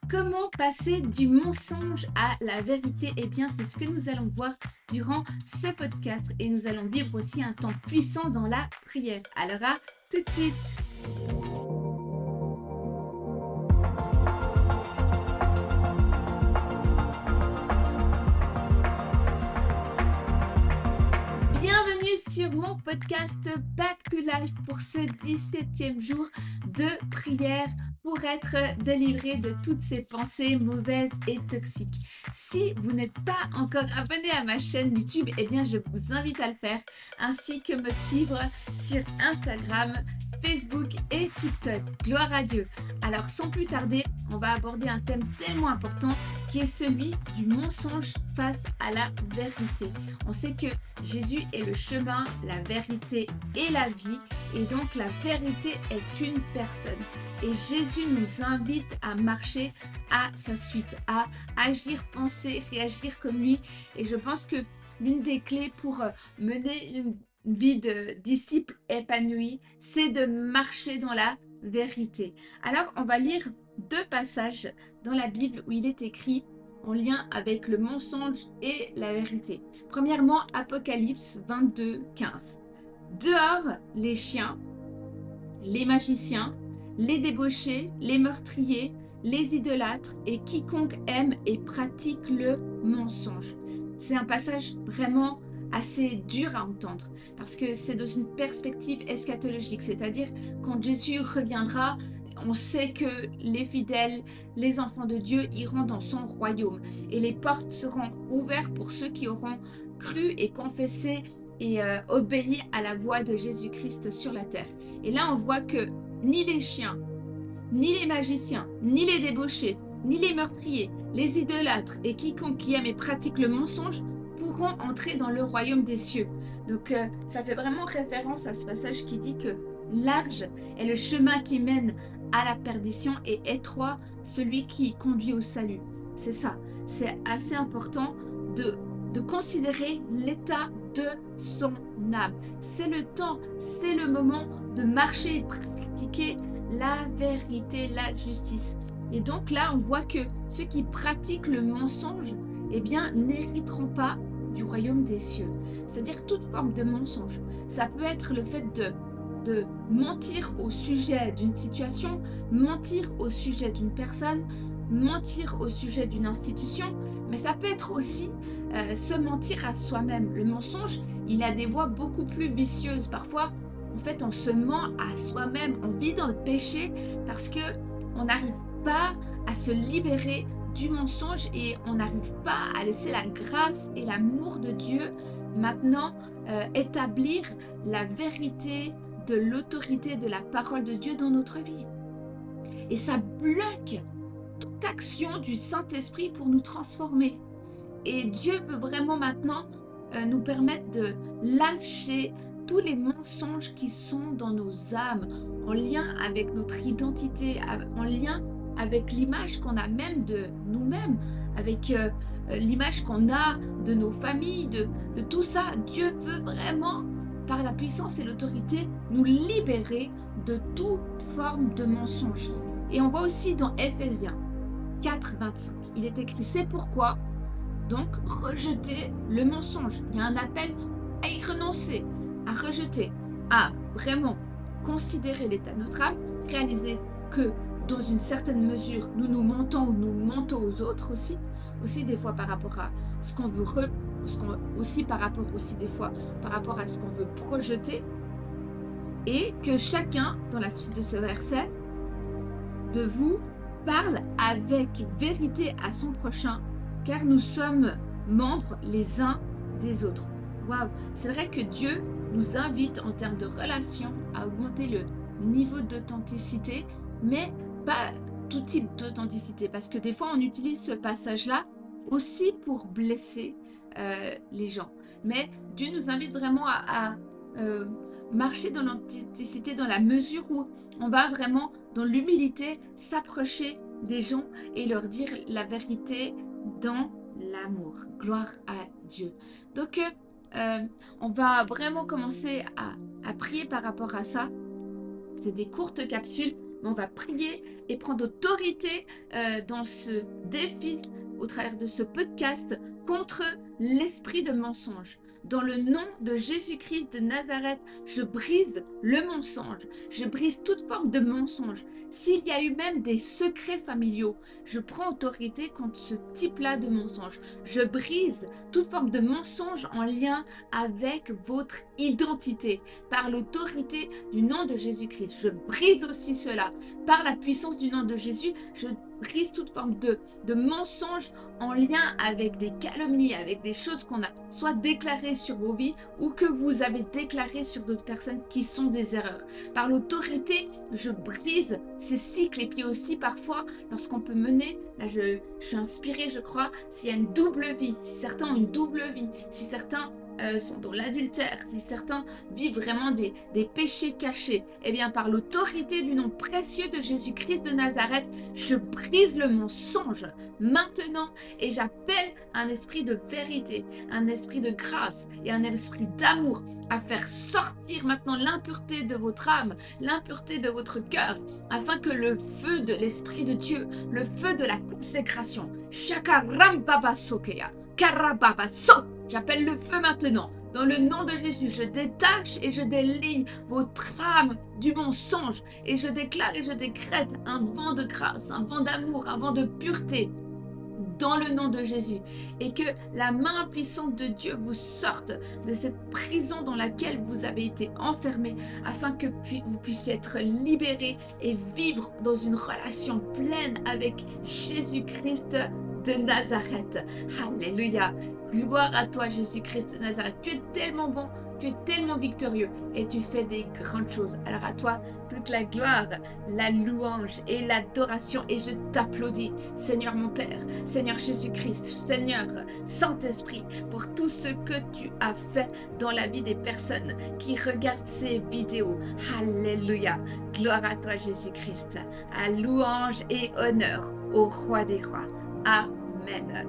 Comment passer du mensonge à la vérité? Eh bien, c'est ce que nous allons voir durant ce podcast et nous allons vivre aussi un temps puissant dans la prière. Alors à tout de suite! Bienvenue sur mon podcast Back to Life pour ce 17e jour de prière pour être délivré de toutes ces pensées mauvaises et toxiques. Si vous n'êtes pas encore abonné à ma chaîne YouTube, eh bien je vous invite à le faire, ainsi que me suivre sur Instagram, Facebook et TikTok. Gloire à Dieu. Alors sans plus tarder, on va aborder un thème tellement important qui est celui du mensonge face à la vérité. On sait que Jésus est le chemin, la vérité et la vie, et donc la vérité est une personne. Et Jésus nous invite à marcher à sa suite, à agir, penser, réagir comme lui. Et je pense que l'une des clés pour mener une vie de disciple épanoui, c'est de marcher dans la vérité. Alors, on va lire deux passages dans la Bible où il est écrit en lien avec le mensonge et la vérité. Premièrement, Apocalypse 22, 15. Dehors les chiens, les magiciens, les débauchés, les meurtriers, les idolâtres et quiconque aime et pratique le mensonge. C'est un passage vraiment assez dur à entendre parce que c'est dans une perspective eschatologique, c'est-à-dire quand Jésus reviendra, on sait que les fidèles, les enfants de Dieu iront dans son royaume et les portes seront ouvertes pour ceux qui auront cru et confessé et obéi à la voix de Jésus-Christ sur la terre. Et là, on voit que ni les chiens, ni les magiciens, ni les débauchés, ni les meurtriers, les idolâtres et quiconque qui aime et pratique le mensonge pourront entrer dans le royaume des cieux. Donc ça fait vraiment référence à ce passage qui dit que large est le chemin qui mène à la perdition et étroit celui qui conduit au salut. C'est ça, c'est assez important de considérer l'état de son âme. C'est le temps, c'est le moment de marcher et pratiquer la vérité, la justice. Et donc là, on voit que ceux qui pratiquent le mensonge, eh bien, n'hériteront pas du royaume des cieux. C'est-à-dire toute forme de mensonge. Ça peut être le fait de mentir au sujet d'une situation, mentir au sujet d'une personne, mentir au sujet d'une institution, mais ça peut être aussi se mentir à soi-même. Le mensonge, il a des voies beaucoup plus vicieuses. Parfois, en fait, on se ment à soi-même, on vit dans le péché parce que on n'arrive pas à se libérer du mensonge et on n'arrive pas à laisser la grâce et l'amour de Dieu maintenant établir la vérité de l'autorité de la parole de Dieu dans notre vie. Et ça bloque toute action du Saint-Esprit pour nous transformer. Et Dieu veut vraiment maintenant nous permettre de lâcher tous les mensonges qui sont dans nos âmes, en lien avec notre identité, en lien avec l'image qu'on a même de nous-mêmes, avec l'image qu'on a de nos familles, de tout ça. Dieu veut vraiment, par la puissance et l'autorité, nous libérer de toute forme de mensonge. Et on voit aussi dans Éphésiens 4, 25, il est écrit, c'est pourquoi, donc, rejeter le mensonge. Il y a un appel à y renoncer, à rejeter, à vraiment considérer l'état de notre âme, réaliser que dans une certaine mesure, nous mentons ou nous mentons aux autres aussi des fois par rapport à ce qu'on veut, aussi par rapport aussi des fois par rapport à ce qu'on veut projeter, et que chacun, dans la suite de ce verset, de vous parle avec vérité à son prochain, car nous sommes membres les uns des autres. Waouh! C'est vrai que Dieu nous invite en termes de relation à augmenter le niveau d'authenticité, mais pas tout type d'authenticité, parce que des fois on utilise ce passage-là aussi pour blesser les gens. Mais Dieu nous invite vraiment à marcher dans l'authenticité dans la mesure où on va vraiment, dans l'humilité, s'approcher des gens et leur dire la vérité dans l'amour. Gloire à Dieu. Donc, on va vraiment commencer à prier par rapport à ça. C'est des courtes capsules on va prier et prendre autorité dans ce défi, au travers de ce podcast, contre l'esprit de mensonge. Dans le nom de Jésus-Christ de Nazareth, je brise le mensonge, je brise toute forme de mensonge. S'il y a eu même des secrets familiaux, je prends autorité contre ce type-là de mensonge. Je brise toute forme de mensonge en lien avec votre identité, par l'autorité du nom de Jésus-Christ. Je brise aussi cela. Par la puissance du nom de Jésus, je brise toute forme de mensonge en lien avec des calomnies, avec des choses qu'on a soit déclarées sur vos vies ou que vous avez déclarées sur d'autres personnes qui sont des erreurs. Par l'autorité, je brise ces cycles. Et puis aussi parfois, lorsqu'on peut mener, là je suis inspirée, je crois, s'il y a une double vie, si certains ont une double vie, si certains sont dans l'adultère, si certains vivent vraiment des péchés cachés, eh bien par l'autorité du nom précieux de Jésus-Christ de Nazareth, je brise le mensonge maintenant et j'appelle un esprit de vérité, un esprit de grâce et un esprit d'amour à faire sortir maintenant l'impureté de votre âme, l'impureté de votre cœur, afin que le feu de l'Esprit de Dieu, le feu de la consécration, Shakarambabasokeya, Karababaso, j'appelle le feu maintenant. Dans le nom de Jésus, je détache et je déligne votre âme du mensonge. Et je déclare et je décrète un vent de grâce, un vent d'amour, un vent de pureté. Dans le nom de Jésus. Et que la main puissante de Dieu vous sorte de cette prison dans laquelle vous avez été enfermé, afin que vous puissiez être libérés et vivre dans une relation pleine avec Jésus-Christ de Nazareth. Alléluia. Gloire à toi, Jésus-Christ de Nazareth. Tu es tellement bon, tu es tellement victorieux et tu fais des grandes choses. Alors à toi, toute la gloire, la louange et l'adoration. Et je t'applaudis, Seigneur mon Père, Seigneur Jésus-Christ, Seigneur Saint-Esprit, pour tout ce que tu as fait dans la vie des personnes qui regardent ces vidéos. Alléluia. Gloire à toi, Jésus-Christ. À louange et honneur au Roi des Rois. Amen.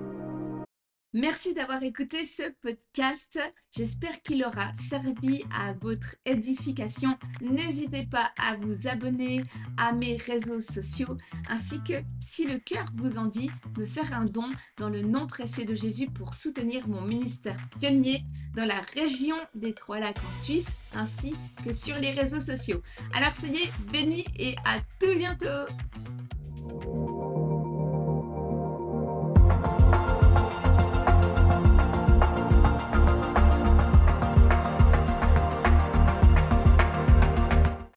Merci d'avoir écouté ce podcast. J'espère qu'il aura servi à votre édification. N'hésitez pas à vous abonner à mes réseaux sociaux, ainsi que, si le cœur vous en dit, me faire un don dans le nom précieux de Jésus pour soutenir mon ministère pionnier dans la région des Trois-Lacs en Suisse, ainsi que sur les réseaux sociaux. Alors soyez bénis et à tout bientôt.